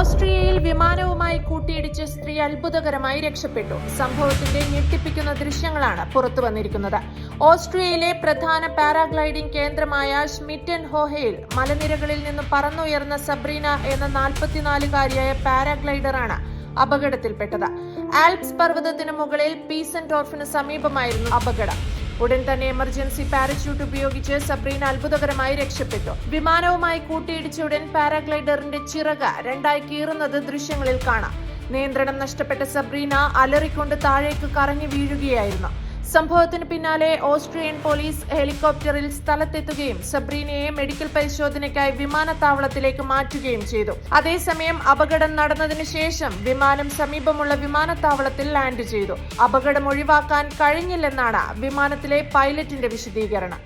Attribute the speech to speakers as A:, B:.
A: ഓസ്ട്രിയയിൽ വിമാനവുമായി കൂട്ടിയിടിച്ച് സ്ത്രീ അത്ഭുതകരമായി രക്ഷപ്പെട്ടു. സംഭവത്തിന്റെ ഞെട്ടിപ്പിക്കുന്ന ദൃശ്യങ്ങളാണ് പുറത്തുവന്നിരിക്കുന്നത്. ഓസ്ട്രിയയിലെ പ്രധാന പാരാഗ്ലൈഡിംഗ് കേന്ദ്രമായ ഷ്മിറ്റൻ ഹോഹയിൽ മലനിരകളിൽ നിന്ന് പറന്നുയർന്ന സബ്രീന എന്ന 44-കാരിയായ പാരാഗ്ലൈഡറാണ് അപകടത്തിൽപ്പെട്ടത്. ആൽപ്സ് പർവ്വതത്തിന് മുകളിൽ പീസൻഡോർഫിന് സമീപമായിരുന്നു അപകടം. ഉടൻ തന്നെ എമർജൻസി പാരച്യൂട്ട് ഉപയോഗിച്ച് സബ്രീന അത്ഭുതകരമായി രക്ഷപ്പെട്ടു. വിമാനവുമായി കൂട്ടിയിടിച്ച ഉടൻ പാരാഗ്ലൈഡറിന്റെ ചിറക് രണ്ടായി കീറുന്നത് ദൃശ്യങ്ങളിൽ കാണാം. നിയന്ത്രണം നഷ്ടപ്പെട്ട സബ്രീന അലറിക്കൊണ്ട് താഴേക്ക് കറങ്ങി വീഴുകയായിരുന്നു. സംഭവത്തിന് പിന്നാലെ ഓസ്ട്രിയൻ പോലീസ് ഹെലികോപ്റ്ററിൽ സ്ഥലത്തെത്തുകയും സബ്രീനയെ മെഡിക്കൽ പരിശോധനയ്ക്കായി വിമാനത്താവളത്തിലേക്ക് മാറ്റുകയും ചെയ്തു. അതേസമയം അപകടം നടന്നതിന് ശേഷം വിമാനം സമീപമുള്ള വിമാനത്താവളത്തിൽ ലാൻഡ് ചെയ്തു. അപകടം ഒഴിവാക്കാൻ കഴിഞ്ഞില്ലെന്നാണ് വിമാനത്തിലെ പൈലറ്റിന്റെ വിശദീകരണം.